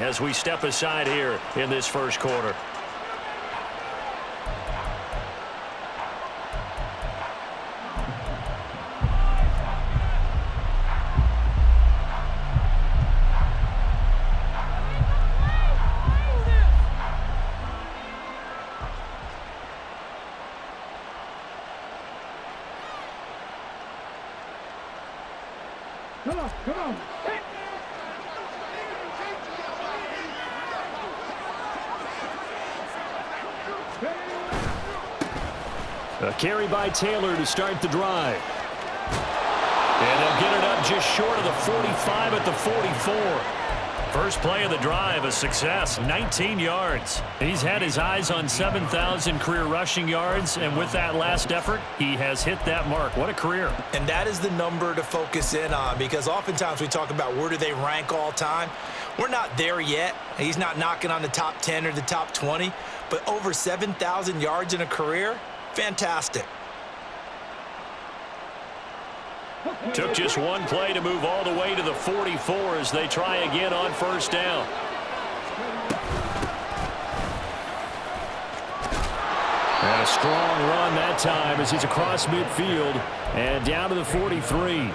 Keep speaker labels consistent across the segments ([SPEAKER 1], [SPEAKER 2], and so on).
[SPEAKER 1] as we step aside here in this first quarter.
[SPEAKER 2] Come on.
[SPEAKER 1] A carry by Taylor to start the drive. And they'll get it up just short of the 45 at the 44. First play of the drive, a success, 19 yards. He's had his eyes on 7,000 career rushing yards, and with that last effort, he has hit that mark. What a career.
[SPEAKER 3] And that is the number to focus in on, because oftentimes we talk about where do they rank all time. We're not there yet. He's not knocking on the top 10 or the top 20, but over 7,000 yards in a career, fantastic.
[SPEAKER 1] Took just one play to move all the way to the 44 as they try again on first down. And a strong run that time as he's across midfield and down to the 43.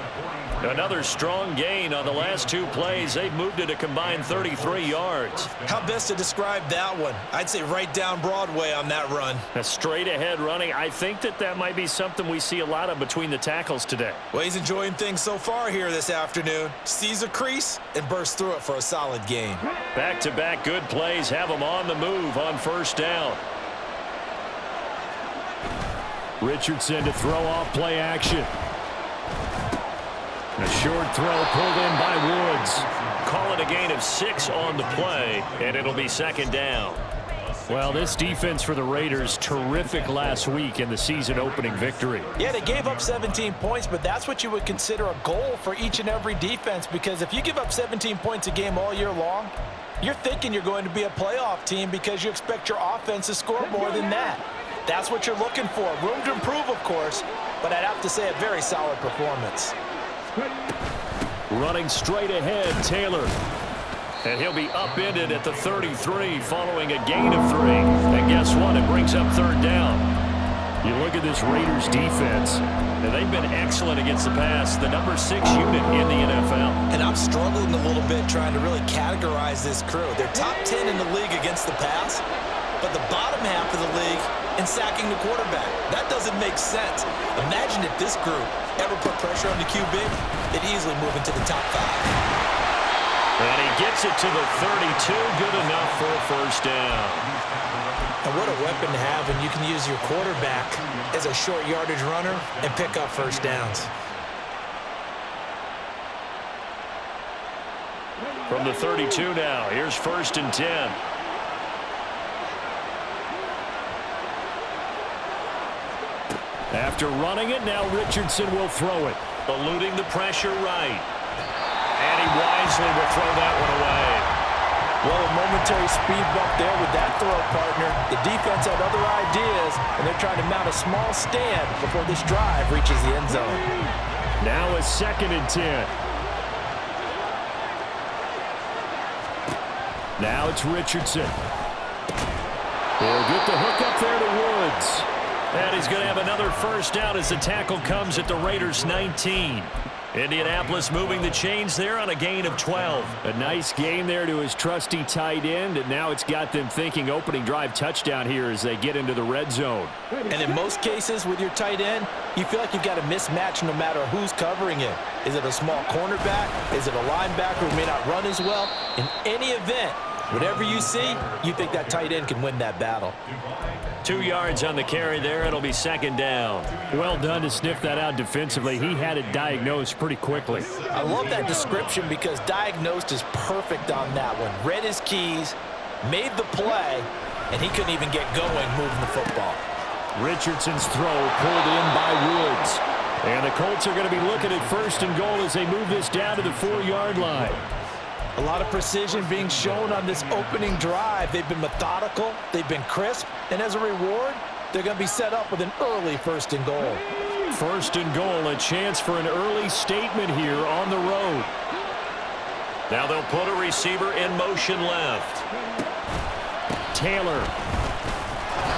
[SPEAKER 1] Another strong gain on the last two plays. They've moved it a combined 33 yards.
[SPEAKER 3] How best to describe that one? I'd say right down Broadway on that run.
[SPEAKER 1] A straight ahead running. I think that might be something we see a lot of between the tackles today.
[SPEAKER 3] Well, he's enjoying things so far here this afternoon. Sees a crease and bursts through it for a solid gain.
[SPEAKER 1] Back-to-back good plays have him on the move on first down. Richardson to throw off play action. A short throw pulled in by Woods. Call it a gain of 6 on the play, and it'll be second down. Well, this defense for the Raiders, terrific last week in the season-opening victory.
[SPEAKER 3] Yeah, they gave up 17 points, but that's what you would consider a goal for each and every defense, because if you give up 17 points a game all year long, you're thinking you're going to be a playoff team because you expect your offense to score more than that. That's what you're looking for. Room to improve, of course, but I'd have to say a very solid performance.
[SPEAKER 1] Running straight ahead, Taylor. And he'll be upended at the 33 following a gain of 3. And guess what? It brings up third down. You look at this Raiders defense, and they've been excellent against the pass, the number 6 unit in the NFL.
[SPEAKER 3] And I'm struggling a little bit trying to really categorize this crew. They're top 10 in the league against the pass, but the bottom half of the league in sacking the quarterback. That doesn't make sense. Imagine if this group ever put pressure on the QB, they'd easily move into the top 5.
[SPEAKER 1] And he gets it to the 32, good enough for a first down.
[SPEAKER 3] And what a weapon to have when you can use your quarterback as a short yardage runner and pick up first downs.
[SPEAKER 1] From the 32 now, here's first and 10. After running it, now Richardson will throw it. Eluding the pressure right. And he wisely will throw that one away.
[SPEAKER 3] Well, a momentary speed bump there with that throw, partner. The defense had other ideas, and they're trying to mount a small stand before this drive reaches the end zone.
[SPEAKER 1] Now a second and 10. Now it's Richardson. He'll get the hook up there to Woods. And he's going to have another first down as the tackle comes at the Raiders' 19. Indianapolis moving the chains there on a gain of 12. A nice gain there to his trusty tight end, and now it's got them thinking opening drive touchdown here as they get into the red zone.
[SPEAKER 3] And in most cases with your tight end, you feel like you've got a mismatch no matter who's covering it. Is it a small cornerback? Is it a linebacker who may not run as well? In any event, whatever you see, you think that tight end can win that battle.
[SPEAKER 1] 2 yards on the carry there. It'll be second down. Well done to sniff that out defensively. He had it diagnosed pretty quickly.
[SPEAKER 3] I love that description because diagnosed is perfect on that one. Read his keys, made the play, and he couldn't even get going moving the football.
[SPEAKER 1] Richardson's throw pulled in by Woods. And the Colts are going to be looking at first and goal as they move this down to the 4-yard line.
[SPEAKER 3] A lot of precision being shown on this opening drive. They've been methodical, they've been crisp, and as a reward, they're going to be set up with an early first and goal.
[SPEAKER 1] First and goal, a chance for an early statement here on the road. Now they'll put a receiver in motion left. Taylor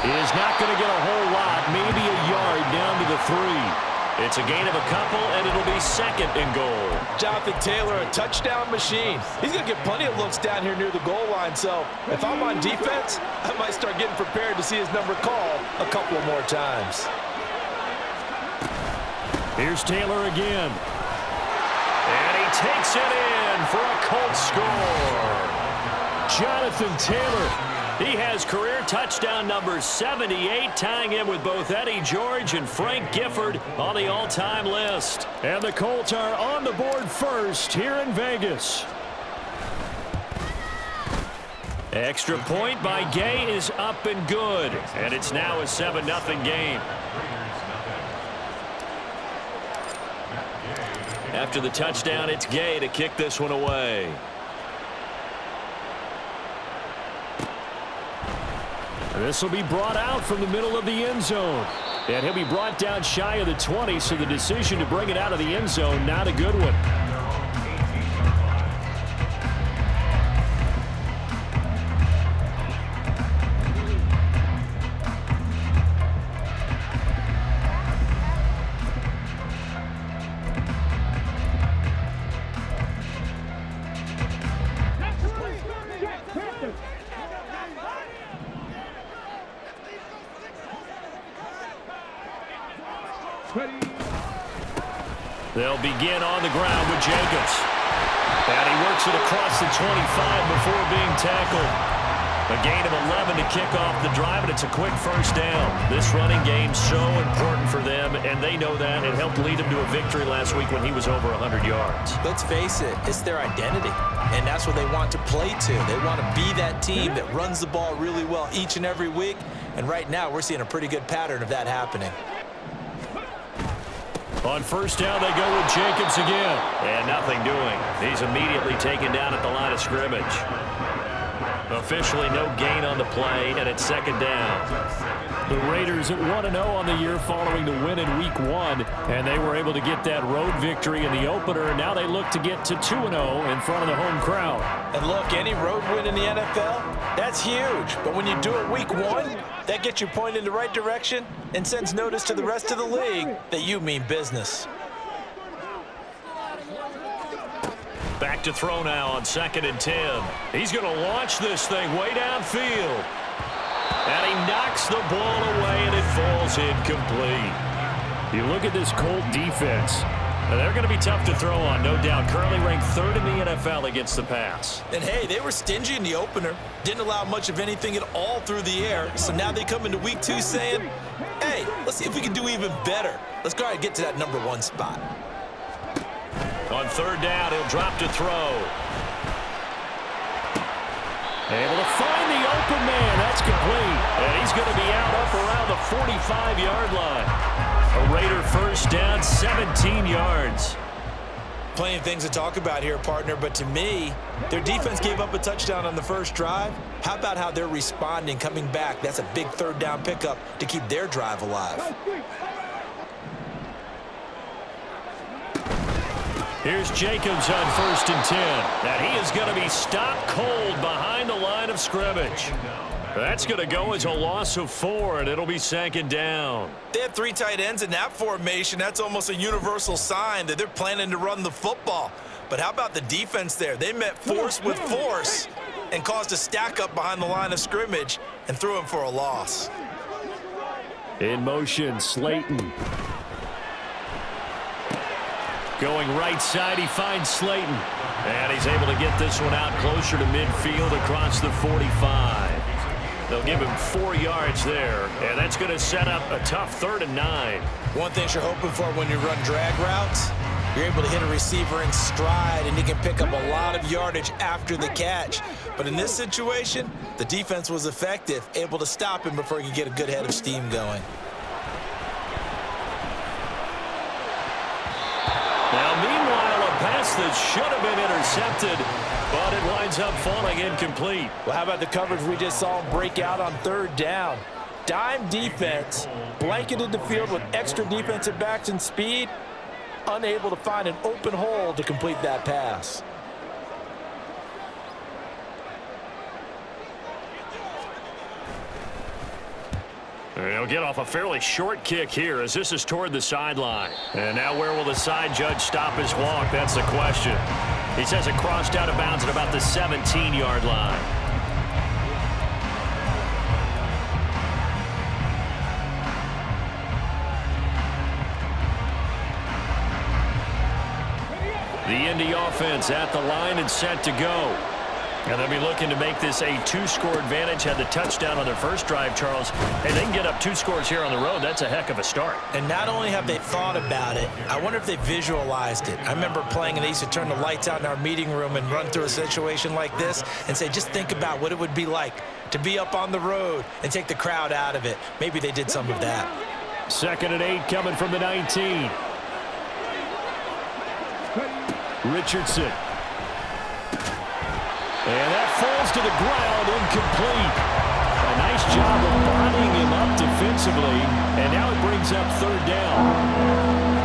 [SPEAKER 1] is not going to get a whole lot, maybe a yard down to the 3. It's a gain of a couple, and it'll be 2nd and goal.
[SPEAKER 3] Jonathan Taylor, a touchdown machine. He's going to get plenty of looks down here near the goal line, so if I'm on defense, I might start getting prepared to see his number called a couple more times.
[SPEAKER 1] Here's Taylor again. And he takes it in for a Colts score. Jonathan Taylor. He has career touchdown number 78, tying him with both Eddie George and Frank Gifford on the all-time list. And the Colts are on the board first here in Vegas. Extra point by Gay is up and good. And it's now a 7-0 game. After the touchdown, it's Gay to kick this one away. This will be brought out from the middle of the end zone. And he'll be brought down shy of the 20, so the decision to bring it out of the end zone, not a good one. They'll begin on the ground with Jacobs. And he works it across the 25 before being tackled. A gain of 11 to kick off the drive, and it's a quick first down. This running game's so important for them, and they know that. It helped lead them to a victory last week when he was over 100 yards.
[SPEAKER 3] Let's face it, it's their identity, and that's what they want to play to. They want to be that team that runs the ball really well each and every week, and right now we're seeing a pretty good pattern of that happening.
[SPEAKER 1] On first down, they go with Jacobs again. And nothing doing. He's immediately taken down at the line of scrimmage. Officially no gain on the play, and it's 2nd down. The Raiders at 1-0 on the year following the win in Week 1, and they were able to get that road victory in the opener, and now they look to get to 2-0 in front of the home crowd. And look, any road win in the NFL, that's huge. But when you do it Week 1, that gets you pointed in the right direction and sends notice to the rest of the league that you mean business. Back to throw now on 2nd and 10. He's going to launch this thing way downfield. And he knocks the ball away, and it falls incomplete. You look at this Colt defense. They're going to be tough to throw on, no doubt. Currently ranked 3rd in the NFL against the pass. And, hey, they were stingy in the opener. Didn't allow much of anything at all through the air. So now they come into Week 2 saying, hey, let's see if we can do even better. Let's go ahead and get to that number 1 spot. On 3rd down, he'll drop to throw. Able to find the open man. That's complete. And he's going to be out up around the 45-yard line. A Raider first down, 17 yards. Plenty of things to talk about here, partner, but to me, their defense gave up a touchdown on the first drive. How about how they're responding, coming back? That's a big 3rd down pickup to keep their drive alive. Here's Jacobs on 1st and 10. And he is going to be stopped cold behind the line of scrimmage. That's going to go as a loss of 4, and it'll be 2nd down. They have 3 tight ends in that formation. That's almost a universal sign that they're planning to run the football. But how about the defense there? They met force with force and caused a stack up behind the line of scrimmage and threw him for a loss. In motion, Slayton. Going right side, he finds Slayton. And he's able to get this one out closer to midfield across the 45. They'll give him 4 yards there, and that's going to set up a tough 3rd and 9. One thing you're hoping for when you run drag routes, you're able to hit a receiver in stride, and he can pick up a lot of yardage after the catch. But in this situation, the defense was effective, able to stop him before he could get a good head of steam going. Now, meanwhile, a pass that should have been intercepted, but it winds up falling incomplete. Well, how about the coverage we just saw him break out on 3rd down? Dime defense, blanketed the field with extra defensive backs and speed, unable to find an open hole to complete that pass. He'll get off a fairly short kick here as this is toward the sideline. And now where will the side judge stop his walk? That's the question. He says it crossed out of bounds at about the 17-yard line. The Indy offense at the line and set to go. And they'll be looking to make this a two-score advantage. Had the touchdown on their first drive, Charles. Hey, they can get up 2 scores here on the road. That's a heck of a start.
[SPEAKER 3] And not only have they thought about it, I wonder if they visualized it. I remember playing and they used to turn the lights out in our meeting room and run through a situation like this and say, just think about what it would be like to be up on the road and take the crowd out of it. Maybe they did some of that.
[SPEAKER 1] 2nd and 8 coming from the 19. Richardson. And that falls to the ground, incomplete. A nice job of bodying him up defensively, and now it brings up 3rd down.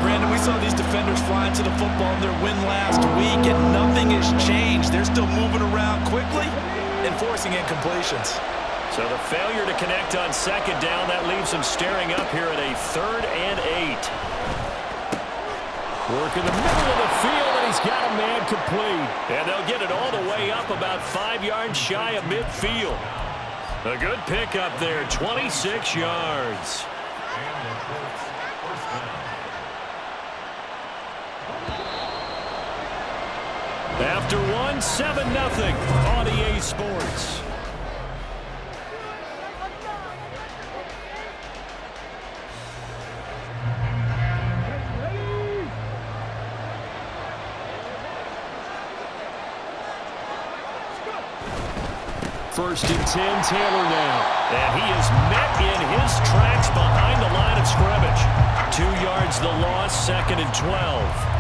[SPEAKER 3] Brandon, we saw these defenders flying to the football in their win last week, and nothing has changed. They're still moving around quickly and forcing incompletions.
[SPEAKER 1] So the failure to connect on 2nd down, that leaves them staring up here at a 3rd and 8. Work in the middle of the field, and he's got a man complete. And they'll get it all the way up about 5 yards shy of midfield. A good pickup there, 26 yards. After 1, 7-0 on EA Sports. First and 10, Taylor now. And he is met in his tracks behind the line of scrimmage. 2 yards the loss, 2nd and 12.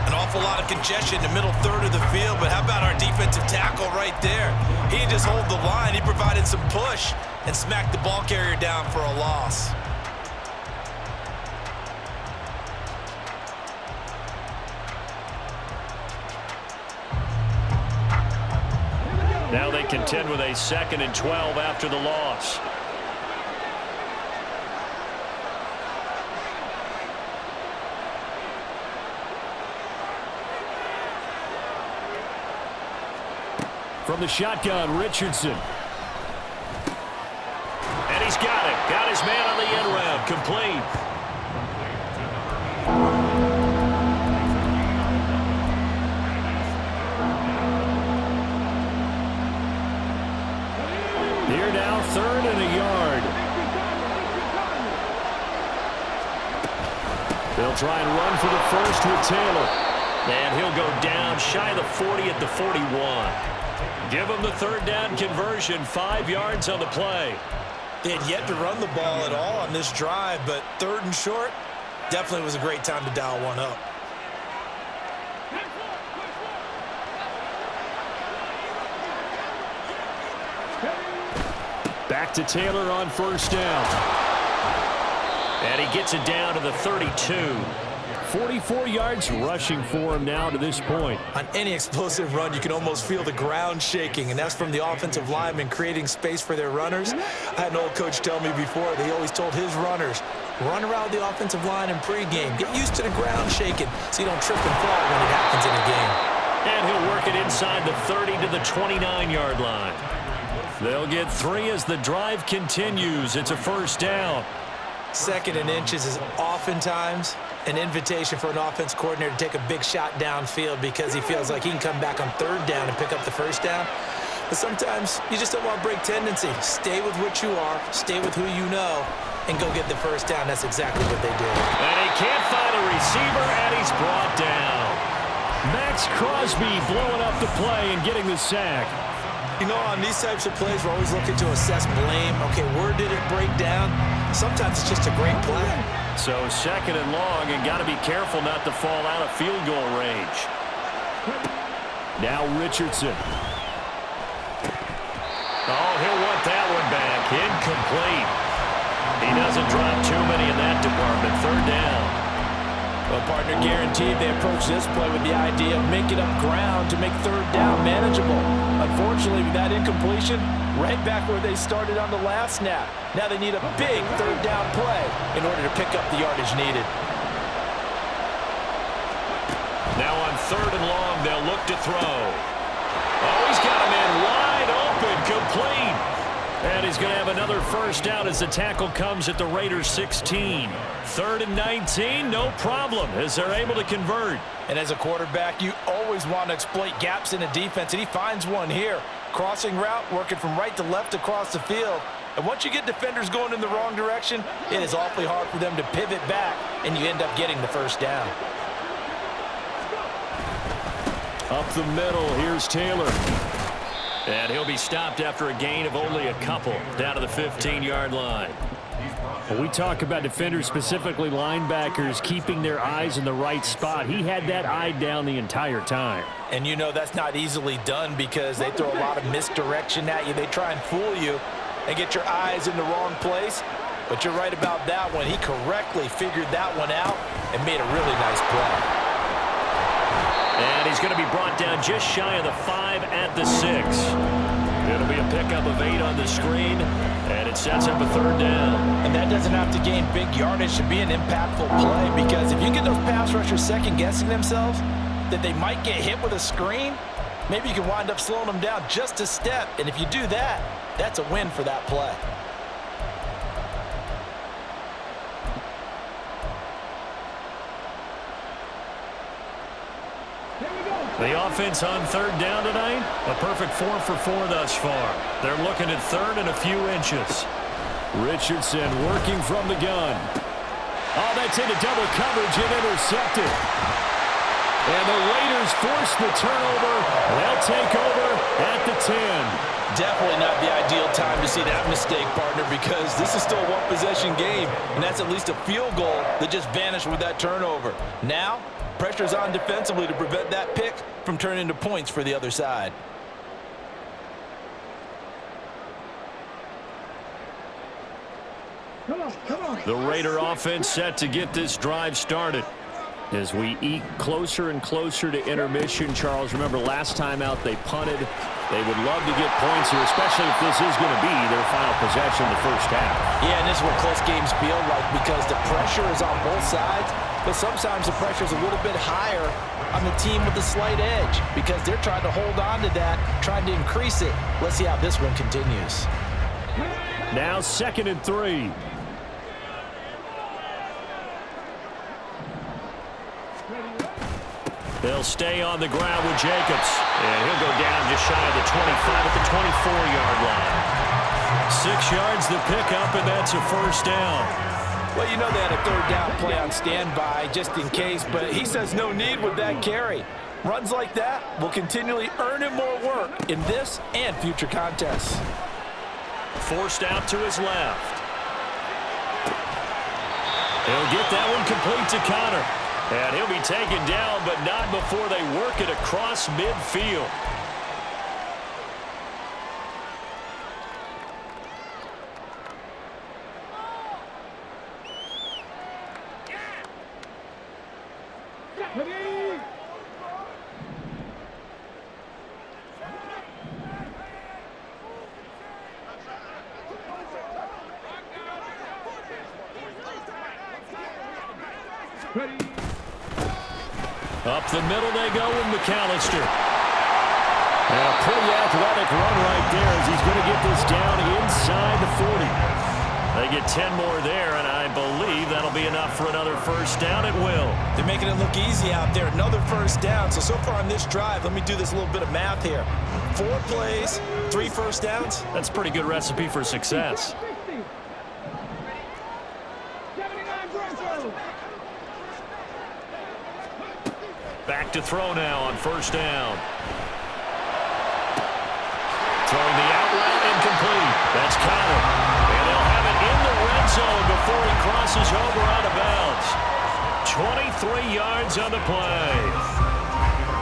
[SPEAKER 3] An awful lot of congestion in the middle third of the field, but how about our defensive tackle right there? He didn't just hold the line, he provided some push and smacked the ball carrier down for a loss.
[SPEAKER 1] Now they contend with a 2nd and 12 after the loss. From the shotgun, Richardson. And he's got it. Got his man on the end round. Complete. Here now, 3rd and a yard. They'll try and run for the first with Taylor. And he'll go down shy of the 40 at the 41. Give him the 3rd down conversion, 5 yards on the play.
[SPEAKER 3] They had yet to run the ball at all on this drive, but 3rd and short definitely was a great time to dial one up.
[SPEAKER 1] Back to Taylor on 1st down. And he gets it down to the 32. 44 yards rushing for him now to this point.
[SPEAKER 3] On any explosive run, you can almost feel the ground shaking, and that's from the offensive linemen creating space for their runners. I had an old coach tell me before, that he always told his runners, run around the offensive line in pregame. Get used to the ground shaking so you don't trip and fall when it happens in a game.
[SPEAKER 1] And he'll work it inside the 30 to the 29-yard line. They'll get 3 as the drive continues. It's a 1st down.
[SPEAKER 3] 2nd and inches is oftentimes an invitation for an offense coordinator to take a big shot downfield because he feels like he can come back on 3rd down and pick up the 1st down. But sometimes you just don't want to break tendency. Stay with what you are, stay with who you know, and go get the 1st down. That's exactly what they did.
[SPEAKER 1] And he can't find a receiver, and he's brought down. Max Crosby blowing up the play and getting the sack.
[SPEAKER 3] You know, on these types of plays, we're always looking to assess blame. Okay, where did it break down? Sometimes it's just a great play.
[SPEAKER 1] So 2nd and long, and got to be careful not to fall out of field goal range. Now Richardson. Oh, he'll want that one back. Incomplete. He doesn't drop too many in that department. 3rd down.
[SPEAKER 3] Well, partner, guaranteed they approach this play with the idea of making up ground to make 3rd down manageable. Unfortunately, with that incompletion, right back where they started on the last snap. Now they need a big third down play in order to pick up the yardage needed.
[SPEAKER 1] Now on 3rd and long, they'll look to throw. Oh, he's got him in wide open, complete. And he's going to have another first down as the tackle comes at the Raiders 16. 3rd and 19, no problem, as they're able to convert.
[SPEAKER 3] And as a quarterback, you always want to exploit gaps in a defense, and he finds one here. Crossing route, working from right to left across the field. And once you get defenders going in the wrong direction, it is awfully hard for them to pivot back, and you end up getting the first down.
[SPEAKER 1] Up the middle, here's Taylor. And he'll be stopped after a gain of only a couple, down to the 15-yard line.
[SPEAKER 2] Well, we talk about defenders, specifically linebackers, keeping their eyes in the right spot. He had that eye down the entire time.
[SPEAKER 3] And you know that's not easily done because they throw a lot of misdirection at you. They try and fool you and get your eyes in the wrong place. But you're right about that one. He correctly figured that one out and made a really nice play.
[SPEAKER 1] And he's going to be brought down just shy of the 5 at the 6. It'll be a pickup of 8 on the screen, and it sets up a 3rd down.
[SPEAKER 3] And that doesn't have to gain big yardage to be an impactful play, because if you get those pass rushers second-guessing themselves that they might get hit with a screen, maybe you can wind up slowing them down just a step. And if you do that, that's a win for that play.
[SPEAKER 1] The offense on 3rd down tonight, a perfect 4 for 4 thus far. They're looking at 3rd and a few inches.
[SPEAKER 2] Richardson working from the gun. Oh, that's into double coverage and intercepted. And the Raiders force the turnover. They'll take over at the 10.
[SPEAKER 3] Definitely not the ideal time to see that mistake, partner, because this is still a one-possession game, and that's at least a field goal that just vanished with that turnover. Now, pressure's on defensively to prevent that pick from turning into points for the other side.
[SPEAKER 2] Come on.
[SPEAKER 1] The Raider offense set to get this drive started.
[SPEAKER 2] As we eke closer and closer to intermission, Charles, remember last time out they punted. They would love to get points here, especially if this is going to be their final possession in the first half.
[SPEAKER 3] Yeah, and this is what close games feel like because the pressure is on both sides, but sometimes the pressure is a little bit higher on the team with the slight edge because they're trying to hold on to that, trying to increase it. Let's see how this one continues.
[SPEAKER 2] Now 2nd and 3.
[SPEAKER 1] They'll stay on the ground with Jacobs. And he'll go down just shy of the 25 at the 24-yard line. 6 yards the pickup, and that's a first down.
[SPEAKER 3] Well, you know they had a 3rd down play on standby just in case, but he says no need with that carry. Runs like that will continually earn him more work in this and future contests.
[SPEAKER 1] Forced out to his left. He'll get that one complete to Connor. And he'll be taken down, but not before they work it across midfield. Up the middle they go with McAllister.
[SPEAKER 2] And a pretty athletic run right there as he's going to get this down inside the 40.
[SPEAKER 1] They get 10 more there, and I believe that'll be enough for another first down. It will.
[SPEAKER 3] They're making it look easy out there. Another first down. So far on this drive, let me do this little bit of math here. 4 plays, 3 first downs.
[SPEAKER 1] That's a pretty good recipe for success. Back to throw now on first down. Throwing the out route incomplete. That's Connor. And they'll have it in the red zone before he crosses over out of bounds. 23 yards on the play.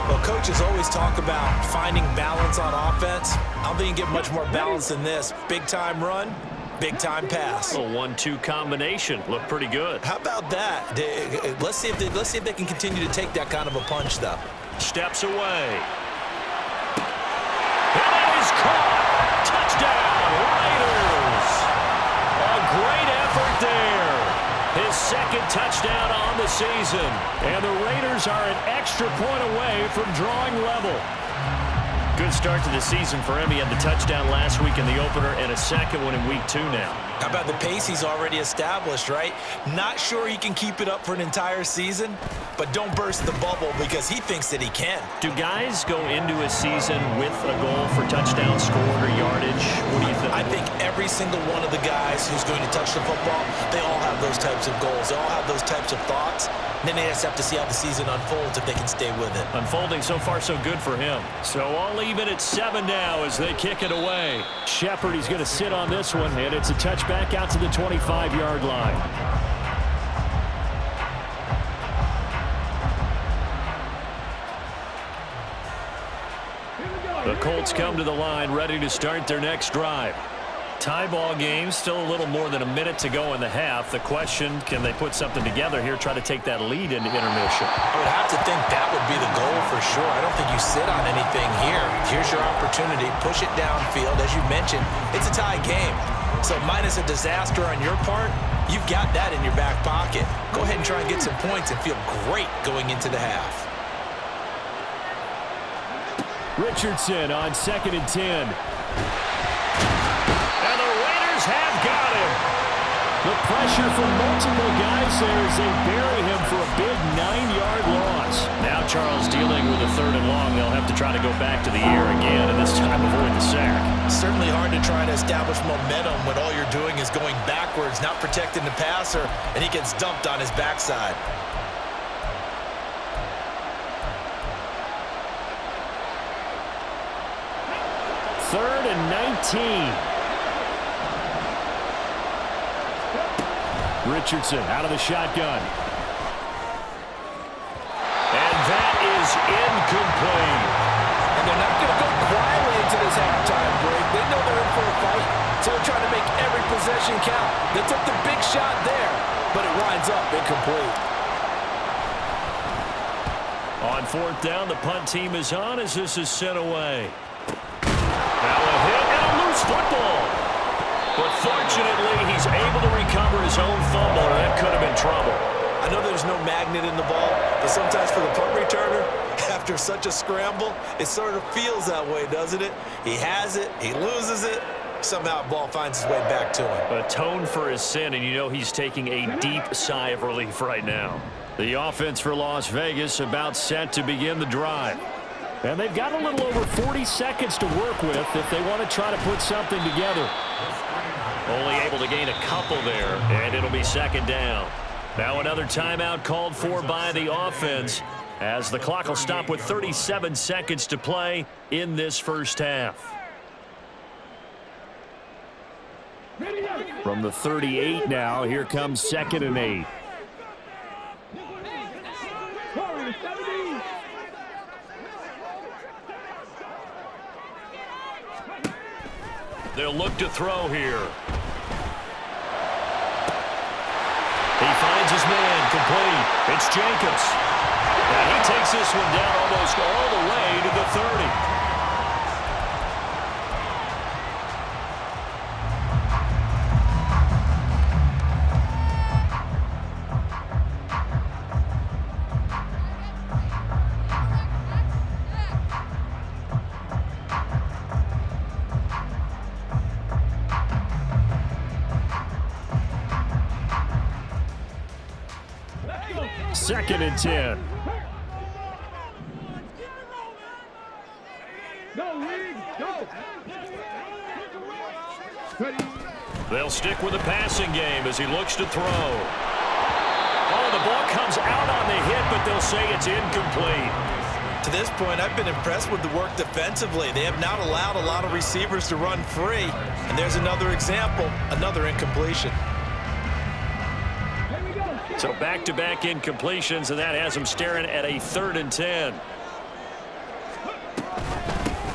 [SPEAKER 3] Well, coaches always talk about finding balance on offense. I don't think you can get much more balance than this. Big-time run, big-time pass.
[SPEAKER 1] A 1-2 combination. Looked pretty good.
[SPEAKER 3] How about that? Let's see if they can continue to take that kind of a punch, though.
[SPEAKER 1] Steps away. And that is caught. Touchdown. touchdown on the season. And the Raiders are an extra point away from drawing level. Good start to the season for him. He had the touchdown last week in the opener and a second one in week 2 now.
[SPEAKER 3] How about the pace he's already established, right? Not sure he can keep it up for an entire season, but don't burst the bubble because he thinks that he can.
[SPEAKER 1] Do guys go into a season with a goal for touchdown scored or yardage? What do you think?
[SPEAKER 3] I think every single one of the guys who's going to touch the football, they all have those types of goals. They all have those types of thoughts. And then they just have to see how the season unfolds if they can stay with it.
[SPEAKER 1] Unfolding so far so good for him. So all even at 7 now as they kick it away. Shepard, he's going to sit on this one, and it's a touchback out to the 25-yard line. The Colts come to the line ready to start their next drive. Tie ball game, still a little more than a minute to go in the half. The question, can they put something together here, try to take that lead into intermission?
[SPEAKER 3] I would have to think that would be the goal for sure. I don't think you sit on anything here. Here's your opportunity. Push it downfield. As you mentioned, it's a tie game. So minus a disaster on your part, you've got that in your back pocket. Go ahead and try and get some points and feel great going into the half.
[SPEAKER 1] Richardson on 2nd and 10. Have got him. The pressure from multiple guys there as they bury him for a big 9-yard loss. Now Charles dealing with a 3rd and long. They'll have to try to go back to the air again, and this time avoid the sack.
[SPEAKER 3] Certainly hard to try to establish momentum when all you're doing is going backwards, not protecting the passer, and he gets dumped on his backside.
[SPEAKER 1] Third and 19. Richardson out of the shotgun. And that is incomplete.
[SPEAKER 3] And they're not going to go quietly into this halftime break. They know they're in for a fight, so they're trying to make every possession count. They took the big shot there, but it winds up incomplete.
[SPEAKER 1] On 4th down, the punt team is on as this is sent away. Now a hit and a loose football. But fortunately, he's able to recover his own fumble, or that could have been trouble.
[SPEAKER 3] I know there's no magnet in the ball, but sometimes for the punt returner, after such a scramble, it sort of feels that way, doesn't it? He has it, he loses it, somehow the ball finds its way back to him.
[SPEAKER 1] Atone for his sin, and you know he's taking a deep sigh of relief right now. The offense for Las Vegas about set to begin the drive. And they've got a little over 40 seconds to work with if they want to try to put something together. Only able to gain a couple there, and it'll be 2nd down. Now another timeout called for by the offense as the clock will stop with 37 seconds to play in this first half. From the 38 now, here comes 2nd and 8. They'll look to throw here. He finds his man complete. It's Jacobs. And he takes this one down almost all the way to the 30. Second and 10. They'll stick with the passing game as he looks to throw. Oh, the ball comes out on the hit, but they'll say it's incomplete.
[SPEAKER 3] To this point, I've been impressed with the work defensively. They have not allowed a lot of receivers to run free. And there's another example, another incompletion.
[SPEAKER 1] So back-to-back incompletions, and that has them staring at a 3rd and 10.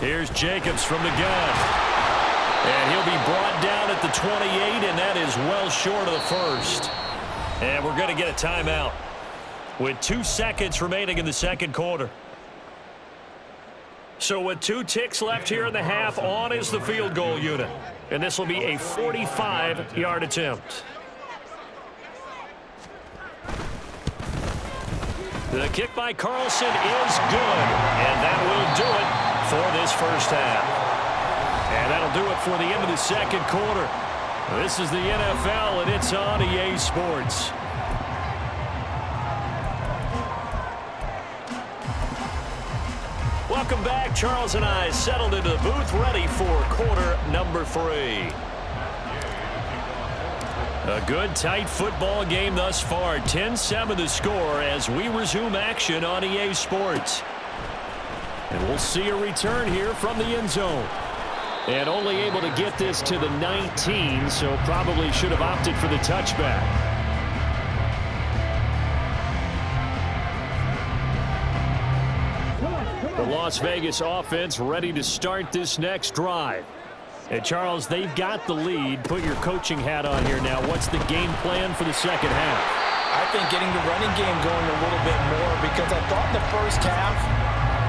[SPEAKER 1] Here's Jacobs from the gun. And he'll be brought down at the 28, and that is well short of the first. And we're going to get a timeout with 2 seconds remaining in the second quarter. So with 2 ticks left here in the half, on is the field goal unit. And this will be a 45-yard attempt. The kick by Carlson is good, and that will do it for this first half. And that'll do it for the end of the second quarter. This is the NFL, and it's on EA Sports. Welcome back. Charles and I settled into the booth, ready for quarter number 3. A good, tight football game thus far. 10-7 the score as we resume action on EA Sports. And we'll see a return here from the end zone. And only able to get this to the 19, so probably should have opted for the touchback. The Las Vegas offense ready to start this next drive. And Charles, they've got the lead. Put your coaching hat on here now. What's the game plan for the second half?
[SPEAKER 3] I think getting the running game going a little bit more, because I thought in the first half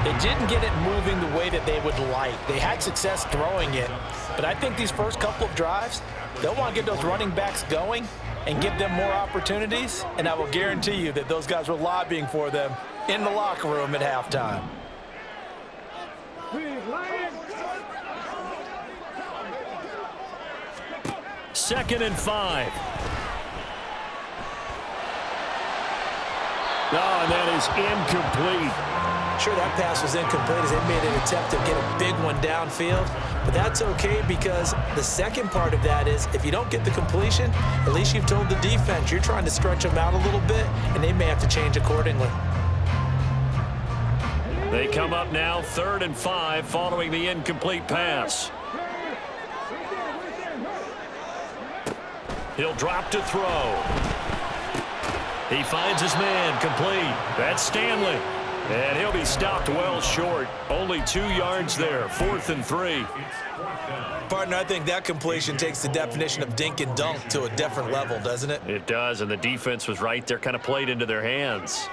[SPEAKER 3] they didn't get it moving the way that they would like. They had success throwing it, but I think these first couple of drives, they'll want to get those running backs going and give them more opportunities, and I will guarantee you that those guys were lobbying for them in the locker room at halftime.
[SPEAKER 1] Second and 5. Oh, and that is incomplete.
[SPEAKER 3] Sure, that pass was incomplete as they made an attempt to get a big one downfield, but that's okay because the second part of that is if you don't get the completion, at least you've told the defense you're trying to stretch them out a little bit, and they may have to change accordingly.
[SPEAKER 1] They come up now 3rd and 5 following the incomplete pass. He'll drop to throw. He finds his man complete. That's Stanley. And he'll be stopped well short. Only 2 yards there. 4th and 3.
[SPEAKER 3] Partner, I think that completion takes the definition of dink and dunk to a different level, doesn't it?
[SPEAKER 1] It does, and the defense was right there, kind of played into their hands.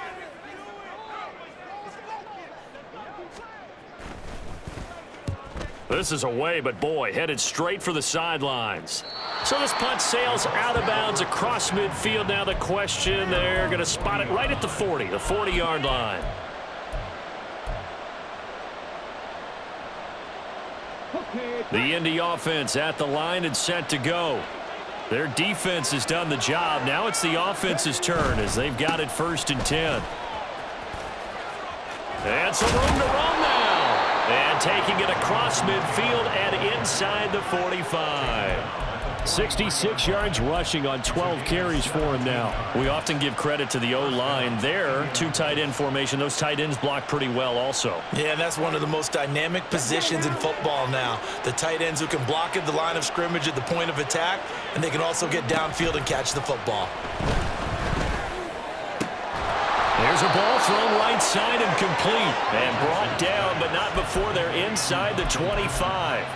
[SPEAKER 1] This is away, but boy, headed straight for the sidelines. So this punt sails out of bounds across midfield. Now the question, they're going to spot it right at the 40, the 40-yard line. The Indy offense at the line and set to go. Their defense has done the job. Now it's the offense's turn as they've got it 1st and 10. And some room to run now. And taking it across midfield and inside the 45. 66 yards rushing on 12 carries for him now. We often give credit to the O-line there. 2 tight end formation. Those tight ends block pretty well also.
[SPEAKER 3] Yeah, that's one of the most dynamic positions in football now. The tight ends who can block at the line of scrimmage at the point of attack, and they can also get downfield and catch the football.
[SPEAKER 1] There's a ball thrown right side and complete. And brought down, but not before they're inside the 25.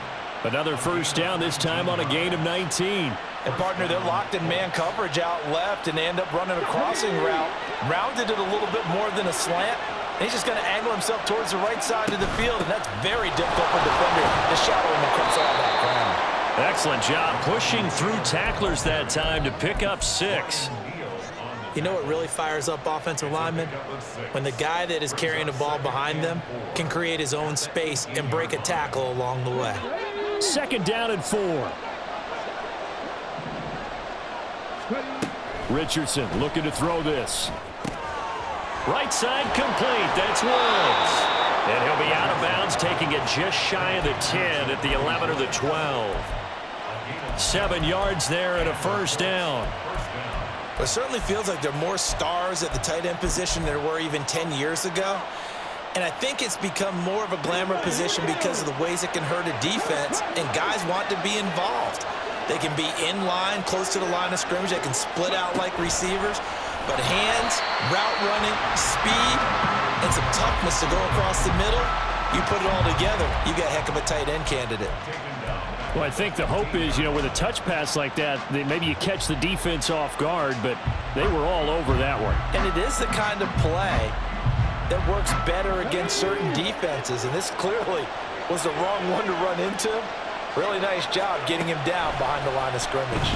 [SPEAKER 1] Another first down, this time on a gain of 19.
[SPEAKER 3] And, partner, they're locked in man coverage out left, and they end up running a crossing route. Rounded it a little bit more than a slant. And he's just going to angle himself towards the right side of the field, and that's very difficult for a defender to shadow him across all that ground.
[SPEAKER 1] Excellent job pushing through tacklers that time to pick up 6.
[SPEAKER 3] You know what really fires up offensive linemen? When the guy that is carrying the ball behind them can create his own space and break a tackle along the way.
[SPEAKER 1] 2nd down and 4. Richardson looking to throw this. Right side complete. That's Woods. And he'll be out of bounds, taking it just shy of the 10 at the 11 or the 12. 7 yards there and a first down.
[SPEAKER 3] It certainly feels like there are more stars at the tight end position than there were even 10 years ago. And I think it's become more of a glamour position because of the ways it can hurt a defense, and guys want to be involved. They can be in line, close to the line of scrimmage. They can split out like receivers. But hands, route running, speed, and some toughness to go across the middle, you put it all together, you got a heck of a tight end candidate.
[SPEAKER 1] Well, I think the hope is, with a touch pass like that, maybe you catch the defense off guard, but they were all over that one.
[SPEAKER 3] And it is the kind of play that works better against certain defenses, and this clearly was the wrong one to run into. Really nice job getting him down behind the line of scrimmage.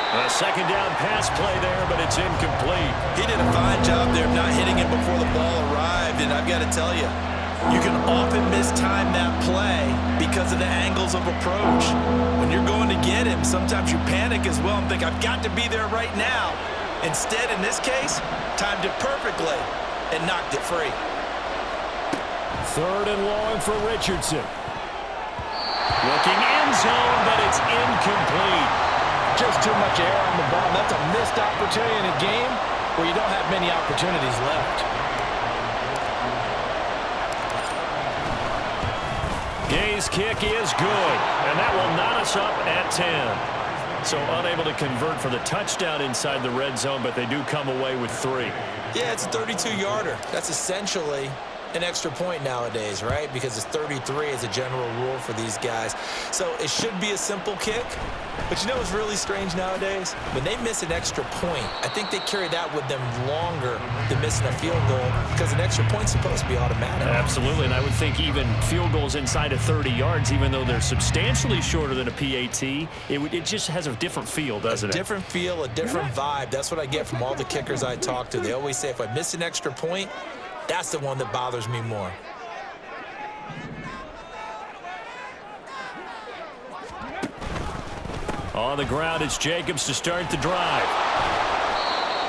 [SPEAKER 1] A second down pass play there, but it's incomplete.
[SPEAKER 3] He did a fine job there of not hitting him before the ball arrived, and I've got to tell you, you can often mistime that play because of the angles of approach. When you're going to get him, sometimes you panic as well and think, I've got to be there right now. Instead, in this case, timed it perfectly and knocked it free.
[SPEAKER 2] Third and long for Richardson.
[SPEAKER 1] Looking end zone, but it's incomplete.
[SPEAKER 3] Just too much air on the ball. That's a missed opportunity in a game where you don't have many opportunities left.
[SPEAKER 1] Gay's kick is good, and that will knot us up at 10. So unable to convert for the touchdown inside the red zone, but they do come away with 3.
[SPEAKER 3] Yeah, it's a 32-yarder. That's essentially an extra point nowadays, right? Because it's 33 as a general rule for these guys. So it should be a simple kick. But you know what's really strange nowadays? When they miss an extra point, I think they carry that with them longer than missing a field goal because an extra point's supposed to be automatic.
[SPEAKER 1] Absolutely, and I would think even field goals inside of 30 yards, even though they're substantially shorter than a PAT, it just has a different feel, doesn't it?
[SPEAKER 3] A different feel, a different vibe. That's what I get from all the kickers I talk to. They always say if I miss an extra point, that's the one that bothers me more.
[SPEAKER 1] On the ground, it's Jacobs to start the drive.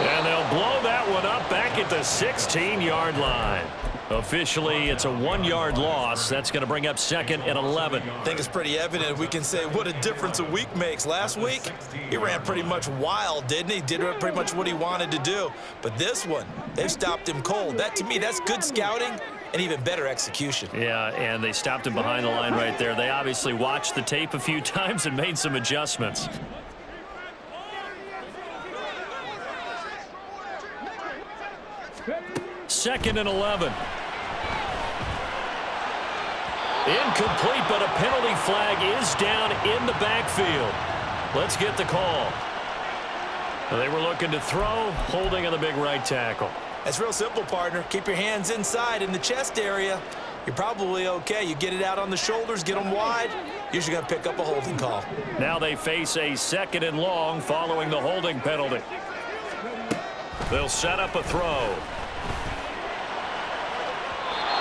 [SPEAKER 1] And they'll blow that one up back at the 16-yard line. Officially, it's a 1-yard loss. That's going to bring up second and 11.
[SPEAKER 3] I think it's pretty evident. We can say what a difference a week makes. Last week, he ran pretty much wild, didn't he? Did pretty much what he wanted to do. But this one, they've stopped him cold. That, to me, that's good scouting and even better execution.
[SPEAKER 1] Yeah, and they stopped him behind the line right there. They obviously watched the tape a few times and made some adjustments. Second and 11. Incomplete, but a penalty flag is down in the backfield. Let's get the call. They were looking to throw, holding on the big right tackle.
[SPEAKER 3] That's real simple, partner. Keep your hands inside in the chest area. You're probably okay. You get it out on the shoulders, get them wide. Usually going to pick up a holding call.
[SPEAKER 1] Now they face a second and long following the holding penalty. They'll set up a throw.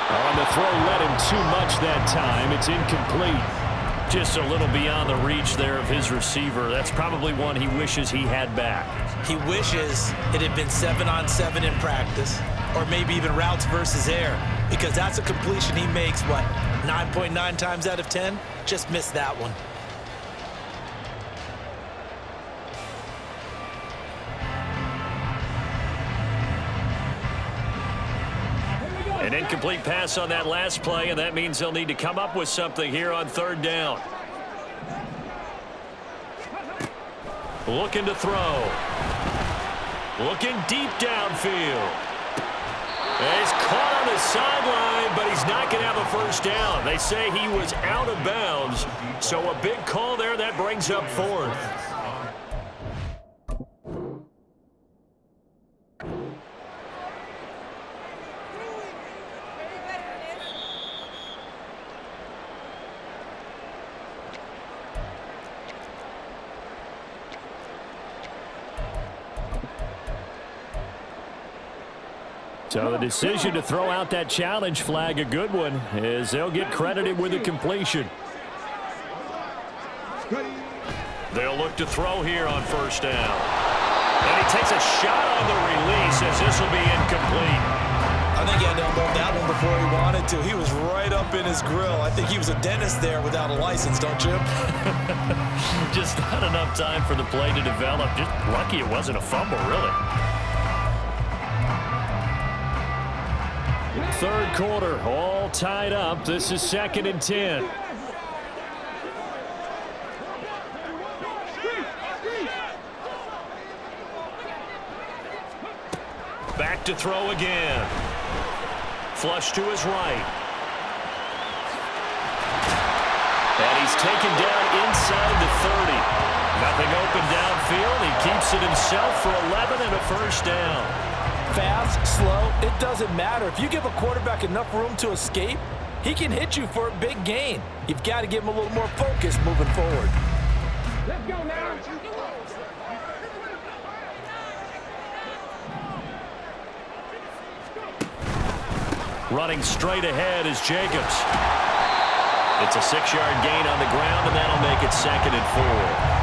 [SPEAKER 2] On the throw, led him too much that time. It's incomplete.
[SPEAKER 1] Just a little beyond the reach there of his receiver. That's probably one he wishes he had back.
[SPEAKER 3] He wishes it had been 7-on-7 in practice, or maybe even routes versus air, because that's a completion he makes, 9.9 times out of 10? Just missed that one.
[SPEAKER 1] An incomplete pass on that last play, and that means they'll need to come up with something here on third down. Looking to throw. Looking deep downfield. And he's caught on the sideline, but he's not going to have a first down. They say he was out of bounds, so a big call there that brings up fourth.
[SPEAKER 2] So the decision to throw out that challenge flag, a good one, as they'll get credited with a completion.
[SPEAKER 1] They'll look to throw here on first down. And he takes a shot on the release as this will be incomplete.
[SPEAKER 3] I think he had to unload that one before he wanted to. He was right up in his grill. I think he was a dentist there without a license, don't you?
[SPEAKER 1] Just not enough time for the play to develop. Just lucky it wasn't a fumble, really.
[SPEAKER 2] Third quarter, all tied up. This is second and 10.
[SPEAKER 1] Back to throw again. Flush to his right. And he's taken down inside the 30. Nothing open downfield. He keeps it himself for 11 and a first down.
[SPEAKER 3] Fast, slow, it doesn't matter. If you give a quarterback enough room to escape, he can hit you for a big gain. You've got to give him a little more focus moving forward.
[SPEAKER 4] Let's go now.
[SPEAKER 1] Running straight ahead is Jacobs. It's a 6-yard gain on the ground, and that'll make it 2nd and 4.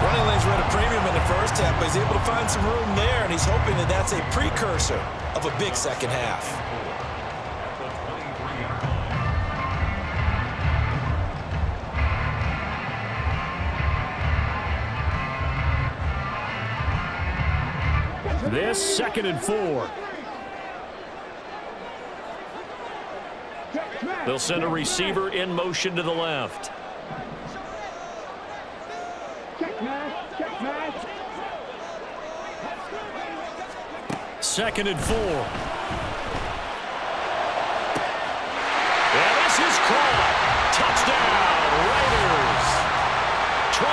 [SPEAKER 3] Running lanes were at a premium in the first half, but he's able to find some room there, and he's hoping that that's a precursor of a big second half.
[SPEAKER 1] This 2nd and 4. They'll send a receiver in motion to the left. Second and 4. And this is caught. Touchdown, Raiders. 23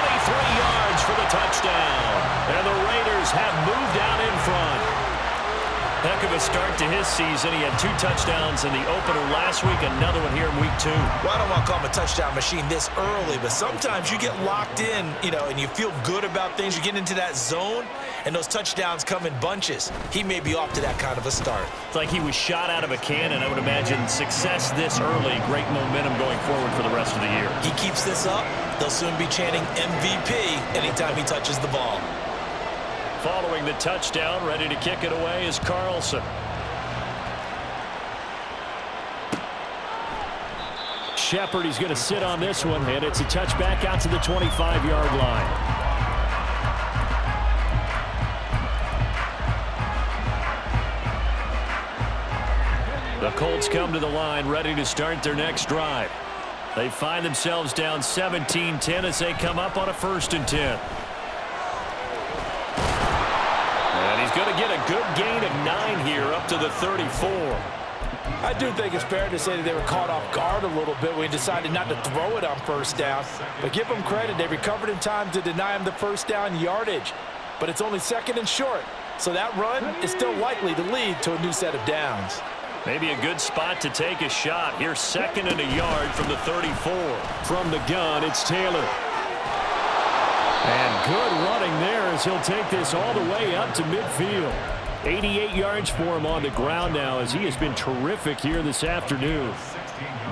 [SPEAKER 1] yards for the touchdown. And the Raiders have moved out in front. Heck of a start to his season. He had 2 touchdowns in the opener last week, another one here in week 2.
[SPEAKER 3] Well, I don't want to call him a touchdown machine this early, but sometimes you get locked in, and you feel good about things. You get into that zone, and those touchdowns come in bunches. He may be off to that kind of a start.
[SPEAKER 1] It's like he was shot out of a cannon. I would imagine success this early, great momentum going forward for the rest of the year.
[SPEAKER 3] He keeps this up, they'll soon be chanting MVP anytime he touches the ball.
[SPEAKER 1] Following the touchdown, ready to kick it away is Carlson. Shepard, he's going to sit on this one, and it's a touchback out to the 25-yard line. The Colts come to the line, ready to start their next drive. They find themselves down 17-10 as they come up on a 1st and 10. He's going to get a good gain of 9 here up to the 34.
[SPEAKER 3] I do think it's fair to say that they were caught off guard a little bit when he decided not to throw it on 1st down. But give them credit. They recovered in time to deny him the 1st down yardage. But it's only 2nd and short. So that run is still likely to lead to a new set of downs.
[SPEAKER 1] Maybe a good spot to take a shot. Here's 2nd and a yard from the 34. From the gun, it's Taylor. And good running there as he'll take this all the way up to midfield. 88 yards for him on the ground now as he has been terrific here this afternoon.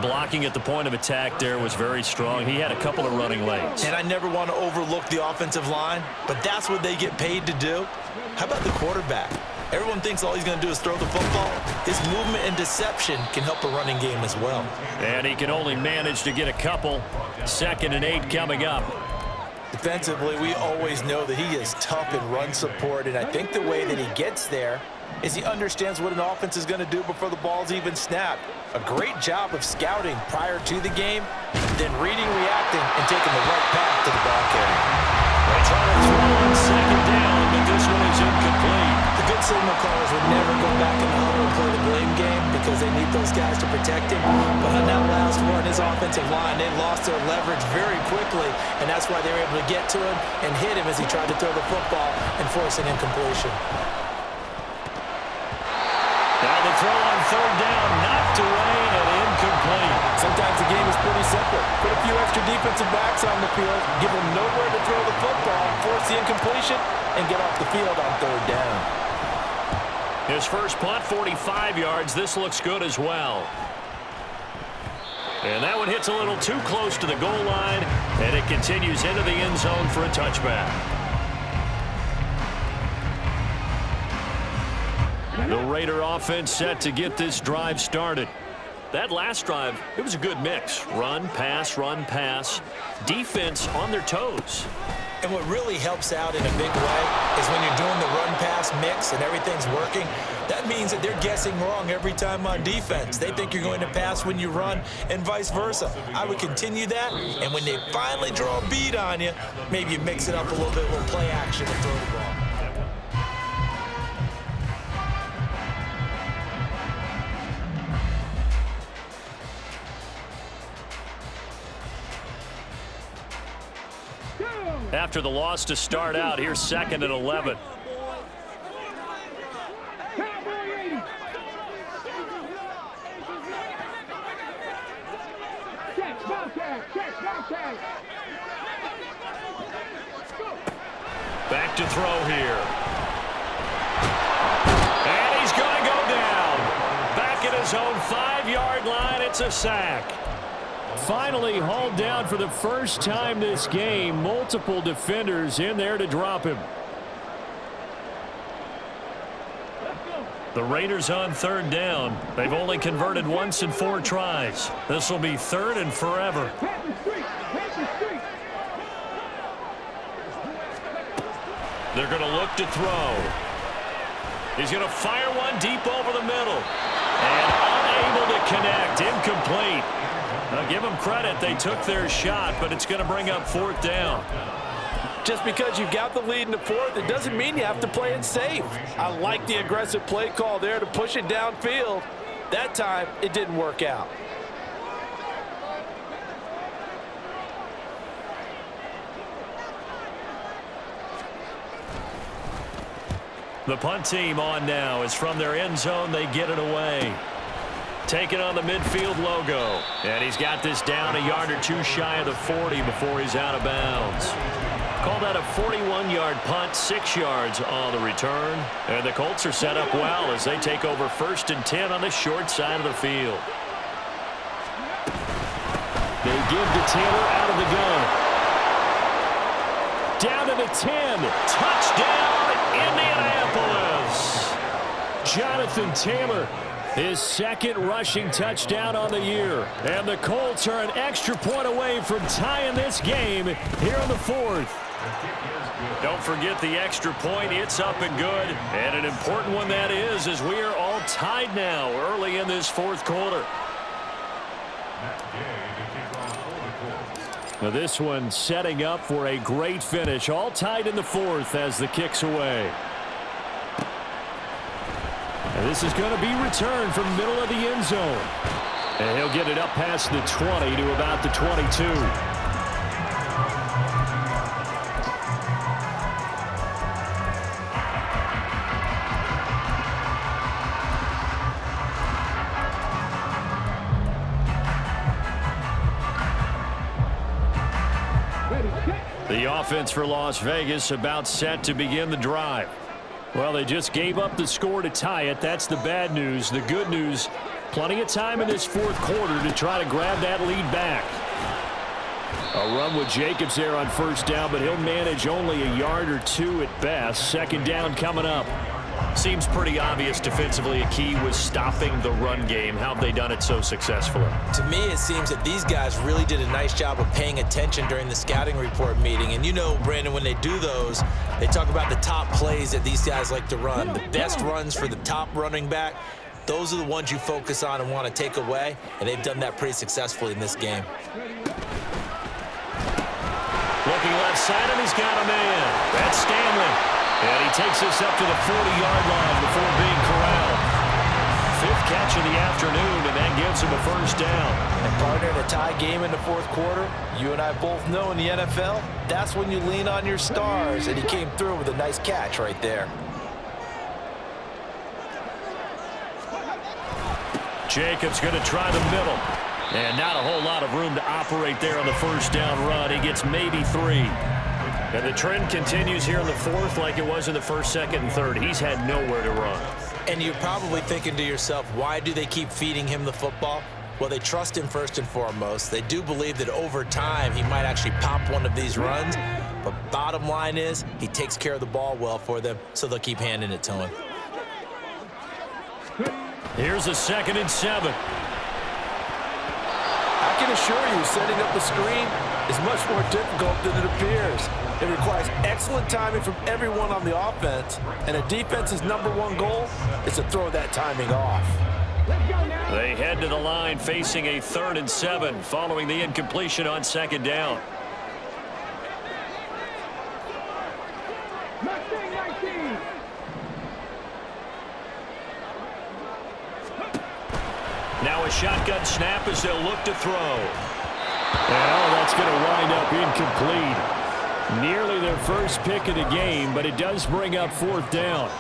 [SPEAKER 1] Blocking at the point of attack there was very strong. He had a couple of running lanes.
[SPEAKER 3] And I never want to overlook the offensive line, but that's what they get paid to do. How about the quarterback? Everyone thinks all he's going to do is throw the football. His movement and deception can help a running game as well.
[SPEAKER 1] And he can only manage to get a couple. 2nd and 8 coming up.
[SPEAKER 3] Defensively, we always know that he is tough in run support, and I think the way that he gets there is he understands what an offense is going to do before the ball's even snapped. A great job of scouting prior to the game, then reading, reacting, and taking the right path to the ball carrier.
[SPEAKER 1] They try to throw on 2nd down, but this one is incomplete.
[SPEAKER 3] The good signal callers would never go back in the huddle and play the blame game because they need those guys to protect him. But on that last one, his offensive line, they lost their leverage very quickly, and that's why they were able to get to him and hit him as he tried to throw the football and force an incompletion.
[SPEAKER 1] Now the throw on 3rd down, knocked away and incomplete.
[SPEAKER 3] Sometimes the game is pretty simple. Put a few extra defensive backs on the field, give them nowhere to throw the football, force the incompletion, and get off the field on 3rd down.
[SPEAKER 1] His first punt, 45 yards. This looks good as well. And that one hits a little too close to the goal line, and it continues into the end zone for a touchback. The Raider offense set to get this drive started. That last drive, it was a good mix. Run, pass, defense on their toes.
[SPEAKER 3] And what really helps out in a big way is when you're doing the run-pass mix and everything's working, that means that they're guessing wrong every time on defense. They think you're going to pass when you run and vice versa. I would continue that, and when they finally draw a beat on you, maybe you mix it up a little bit, a little play action and throw the ball.
[SPEAKER 1] After the loss to start out, here's 2nd and 11. Back to throw here. And he's going to go down. Back at his his own 5-yard line. It's a sack.
[SPEAKER 2] Finally hauled down for the first time this game. Multiple defenders in there to drop him.
[SPEAKER 1] The Raiders on 3rd down. They've only converted once in 4 tries. This will be 3rd and forever. They're going to look to throw. He's going to fire one deep over the middle. And unable to connect. Incomplete. Now give them credit. They took their shot, but it's going to bring up 4th down.
[SPEAKER 3] Just because you got the lead in the 4th, it doesn't mean you have to play it safe. I like the aggressive play call there to push it downfield. That time, it didn't work out.
[SPEAKER 1] The punt team on now is from their end zone. They get it away. Taking on the midfield logo. And he's got this down a yard or 2 shy of the 40 before he's out of bounds. Call that a 41-yard punt, 6 yards on the return. And the Colts are set up well as they take over 1st and 10 on the short side of the field.
[SPEAKER 2] They give to Taylor out of the gun. Down to the 10.
[SPEAKER 1] Touchdown, Indianapolis.
[SPEAKER 2] Jonathan Taylor, his 2nd rushing touchdown on the year. And the Colts are an extra point away from tying this game here in the 4th.
[SPEAKER 1] Don't forget the extra point. It's up and good. And an important one that is, as we are all tied now early in this 4th quarter.
[SPEAKER 2] Now this one setting up for a great finish. All tied in the 4th as the kick's away. And this is going to be returned from middle of the end zone. And he'll get it up past the 20 to about the 22.
[SPEAKER 1] The offense for Las Vegas about set to begin the drive.
[SPEAKER 2] Well, they just gave up the score to tie it. That's the bad news. The good news, plenty of time in this 4th quarter to try to grab that lead back. A run with Jacobs there on 1st down, but he'll manage only a yard or 2 at best. 2nd down coming up.
[SPEAKER 1] Seems pretty obvious defensively a key was stopping the run game. How have they done it so successfully?
[SPEAKER 3] To me, it seems that these guys really did a nice job of paying attention during the scouting report meeting. And you know, Brandon, when they do those, they talk about the top plays that these guys like to run. The best runs for the top running back. Those are the ones you focus on and want to take away. And they've done that pretty successfully in this game.
[SPEAKER 1] Looking left side, and he's got a man. That's Stanley. And he takes this up to the 40-yard line before being corralled. 5th catch of the afternoon, and that gives him a 1st down.
[SPEAKER 3] And partner, in a tie game in the 4th quarter, you and I both know in the NFL, that's when you lean on your stars, and he came through with a nice catch right there.
[SPEAKER 1] Jacobs going to try the middle. And not a whole lot of room to operate there on the 1st down run. He gets maybe 3. And the trend continues here in the 4th like it was in the 1st, 2nd, and 3rd. He's had nowhere to run.
[SPEAKER 3] And you're probably thinking to yourself, why do they keep feeding him the football? Well, they trust him first and foremost. They do believe that over time he might actually pop one of these runs. But bottom line is he takes care of the ball well for them, so they'll keep handing it to him.
[SPEAKER 1] Here's a 2nd and 7.
[SPEAKER 3] I can assure you, setting up a screen is much more difficult than it appears. It requires excellent timing from everyone on the offense, and a defense's #1 goal is to throw that timing off.
[SPEAKER 1] They head to the line facing a 3rd and 7 following the incompletion on 2nd down. Now a shotgun snap as they'll look to throw.
[SPEAKER 2] Well, that's going to wind up incomplete. Nearly their first pick of the game, but it does bring up 4th down.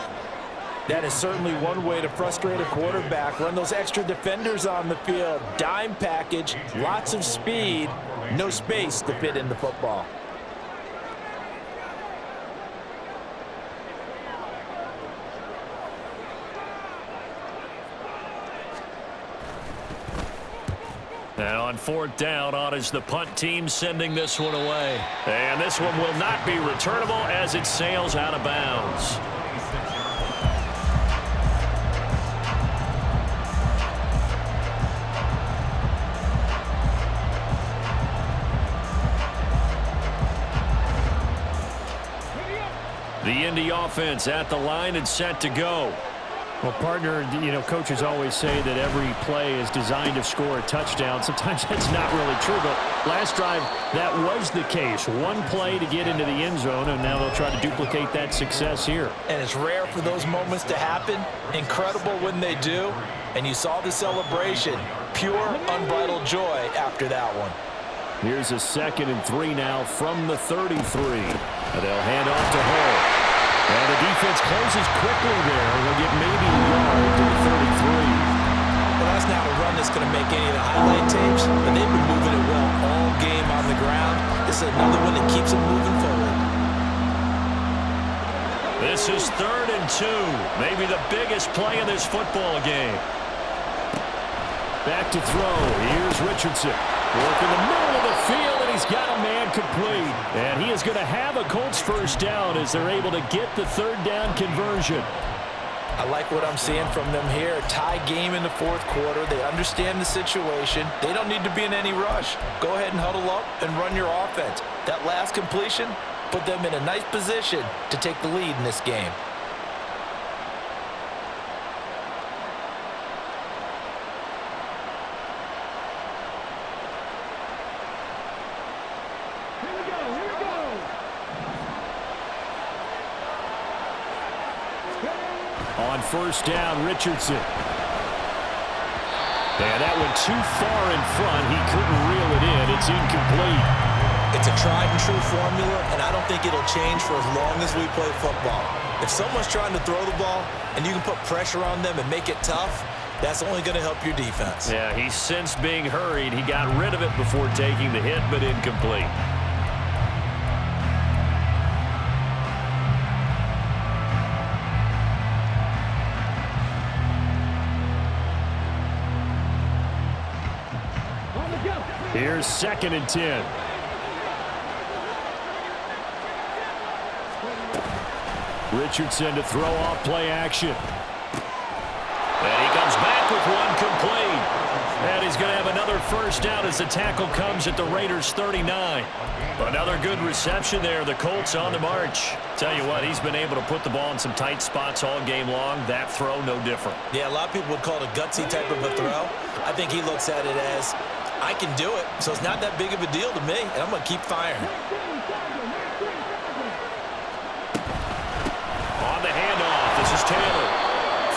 [SPEAKER 3] That is certainly one way to frustrate a quarterback. Run those extra defenders on the field. Dime package, lots of speed, no space to fit in the football.
[SPEAKER 1] And on fourth down, on is the punt team sending this one away. And this one will not be returnable as it sails out of bounds. The Indy offense at the line and set to go.
[SPEAKER 2] Well, partner, coaches always say that every play is designed to score a touchdown. Sometimes that's not really true, but last drive, that was the case. One play to get into the end zone, and now they'll try to duplicate that success here.
[SPEAKER 3] And it's rare for those moments to happen. Incredible when they do. And you saw the celebration. Pure, unbridled joy after that one.
[SPEAKER 2] Here's a 2nd and 3 now from the 33. And they'll hand off to Hall. And the defense closes quickly there. They'll get maybe a yard to the 33.
[SPEAKER 3] Well, that's not a run that's going to make any of the highlight tapes, but they've been moving it well all game on the ground. This is another one that keeps them moving forward.
[SPEAKER 1] This is 3rd and 2. Maybe the biggest play in this football game.
[SPEAKER 2] Back to throw. Here's Richardson. Work in the middle of the field, and he's got a man complete. And he is going to have a Colts first down as they're able to get the 3rd down conversion.
[SPEAKER 3] I like what I'm seeing from them here. A tie game in the 4th quarter. They understand the situation. They don't need to be in any rush. Go ahead and huddle up and run your offense. That last completion put them in a nice position to take the lead in this game.
[SPEAKER 2] On first down, Richardson. And that went too far in front. He couldn't reel it in. It's incomplete.
[SPEAKER 3] It's a tried and true formula, and I don't think it'll change for as long as we play football. If someone's trying to throw the ball and you can put pressure on them and make it tough, that's only going to help your defense.
[SPEAKER 1] Yeah, he sensed being hurried. He got rid of it before taking the hit, but incomplete.
[SPEAKER 2] Here's 2nd and 10. Richardson to throw off play action.
[SPEAKER 1] And he comes back with one complete. And he's going to have another first down as the tackle comes at the Raiders' 39. Another good reception there. The Colts on the march. Tell you what, he's been able to put the ball in some tight spots all game long. That throw, no different.
[SPEAKER 3] Yeah, a lot of people would call it a gutsy type of a throw. I think he looks at it as, I can do it, so it's not that big of a deal to me, and I'm going to keep firing.
[SPEAKER 1] On the handoff, this is Taylor.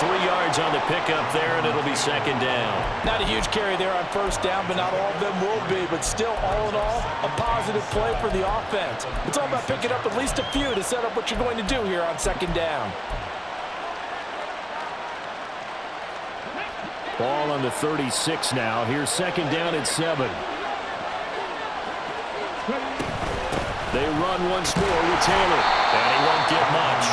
[SPEAKER 1] 3 yards on the pickup there, and it'll be 2nd down.
[SPEAKER 3] Not a huge carry there on first down, but not all of them will be. But still, all in all, a positive play for the offense. It's all about picking up at least a few to set up what you're going to do here on 2nd down.
[SPEAKER 2] Ball on the 36 now. Here's 2nd down at 7. They run once more with Taylor.
[SPEAKER 1] And he won't get much.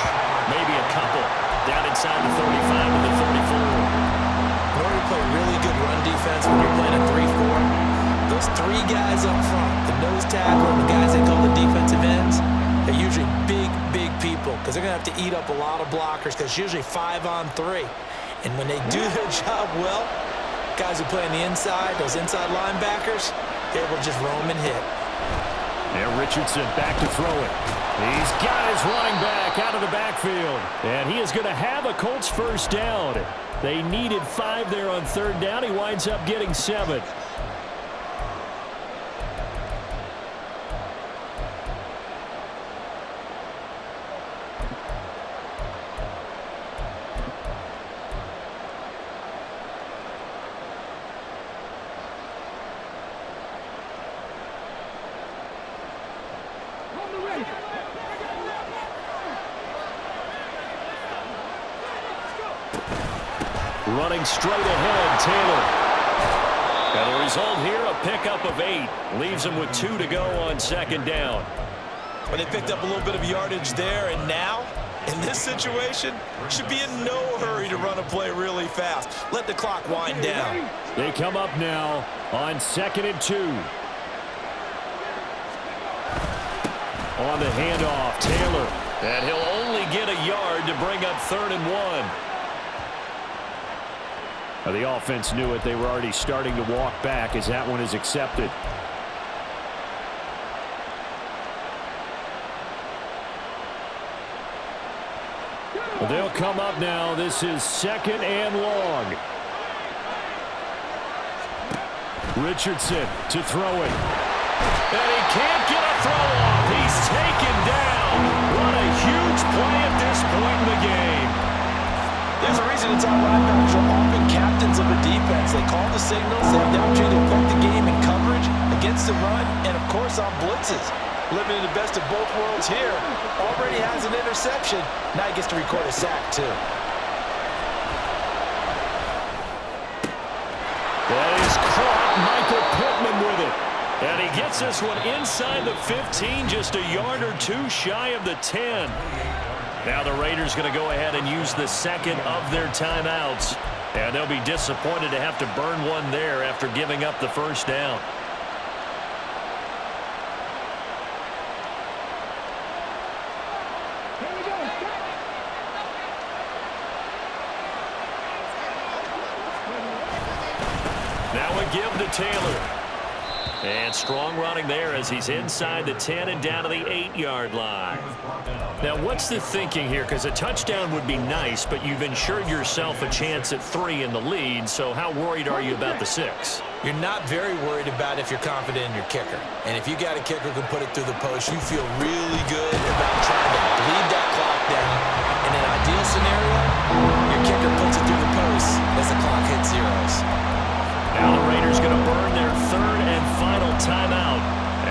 [SPEAKER 1] Maybe a couple. Down inside the 35 to the 34.
[SPEAKER 3] In order to play really good run defense when you're playing a 3-4, those 3 guys up front, the nose tackle and the guys they call the defensive ends, they're usually big, big people because they're going to have to eat up a lot of blockers because it's usually 5-on-3. And when they do their job well, guys who play on the inside, those inside linebackers, they will just roam and hit.
[SPEAKER 2] And Richardson back to throw it. He's got his running back out of the backfield. And he is going to have a Colts first down. They needed 5 there on 3rd down. He winds up getting 7. Running straight ahead, Taylor.
[SPEAKER 1] And the result here, a pickup of 8. Leaves him with 2 to go on 2nd down.
[SPEAKER 3] Well, they picked up a little bit of yardage there, and now In this situation, should be in no hurry to run a play really fast. Let the clock wind down.
[SPEAKER 2] They come up now on 2nd and 2. On the handoff, Taylor.
[SPEAKER 1] And he'll only get a yard to bring up 3rd and 1.
[SPEAKER 2] Now, the offense knew it. They were already starting to walk back as that one is accepted. They'll come up now. This is 2nd and long. Richardson to throw it.
[SPEAKER 1] And he can't get a throw off. He's taken down. What a huge play at this point in the game.
[SPEAKER 3] There's a reason it's our linebackers are often captains of a defense. They call the signals. They have the opportunity to affect the game in coverage, against the run, and, of course, on blitzes. Living in the best of both worlds here. Already has an interception. Now he gets to record a sack, too.
[SPEAKER 1] That is caught. Michael Pittman with it. And he gets this one inside the 15, just a yard or two shy of the 10. Now the Raiders going to go ahead and use the second of their timeouts. And they'll be disappointed to have to burn one there after giving up the first down. Now a give to Taylor. And strong running there as he's inside the 10 and down to the 8-yard line. Now, what's the thinking here? Because a touchdown would be nice, but you've ensured yourself a chance at 3 in the lead, so how worried are you about the 6?
[SPEAKER 3] You're not very worried about if you're confident in your kicker. And if you got a kicker who can put it through the post, you feel really good about trying to bleed that clock down. In an ideal scenario, your kicker puts it through the post as the clock hits zeros.
[SPEAKER 1] Now the Raiders going to burn their 3rd and final timeout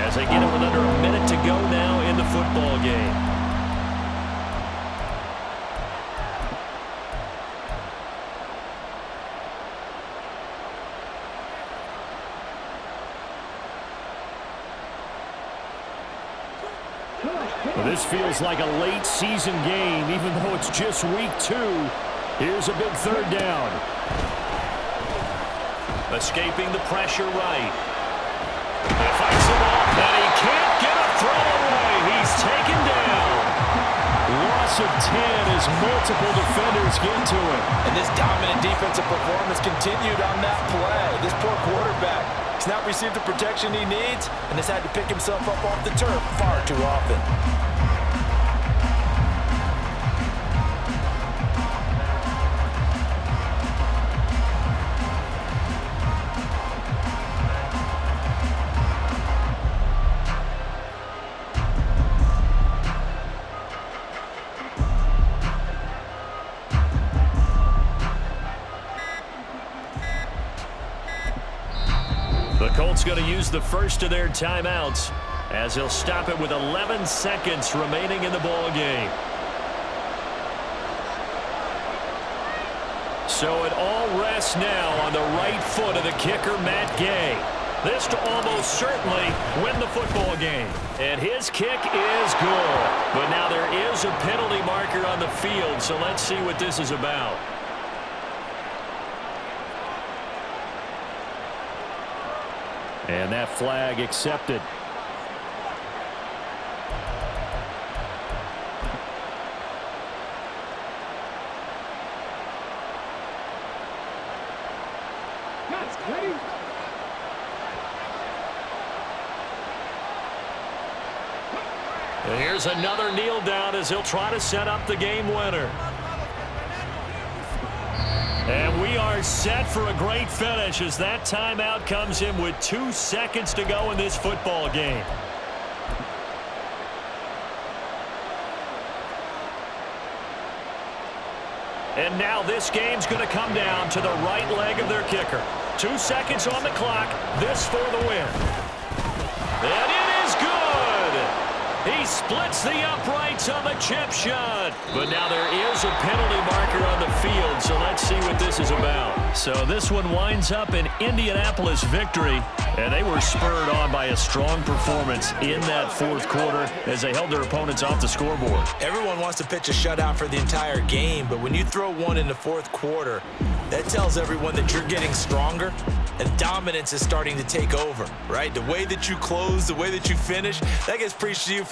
[SPEAKER 1] as they get it with under a minute to go now in the football game.
[SPEAKER 2] Well, this feels like a late season game, even though it's just week 2. Here's a big 3rd down.
[SPEAKER 1] Escaping the pressure right. He fights it off, and he can't get a throw away. He's taken down.
[SPEAKER 2] Loss of 10 as multiple defenders get to him.
[SPEAKER 3] And this dominant defensive performance continued on that play. This poor quarterback has not received the protection he needs and has had to pick himself up off the turf far too often.
[SPEAKER 1] The Colts going to use the first of their timeouts as he'll stop it with 11 seconds remaining in the ball game. So it all rests now on the right foot of the kicker, Matt Gay. This to almost certainly win the football game. And his kick is good. But now there is a penalty marker on the field, so let's see what this is about.
[SPEAKER 2] And that flag accepted.
[SPEAKER 1] And here's another kneel down as he'll try to set up the game winner. And we are set for a great finish as that timeout comes in with 2 seconds to go in this football game. And now this game's going to come down to the right leg of their kicker. 2 seconds on the clock. This for the win. And it is good. He splits the uprights on the chip shot. But now there is a penalty marker on the field, so let's see what this is about. So this one winds up an Indianapolis victory, and they were spurred on by a strong performance in that fourth quarter as they held their opponents off the scoreboard.
[SPEAKER 3] Everyone wants to pitch a shutout for the entire game, but when you throw one in the fourth quarter, that tells everyone that you're getting stronger and dominance is starting to take over, right? The way that you close, the way that you finish, that gets preached to you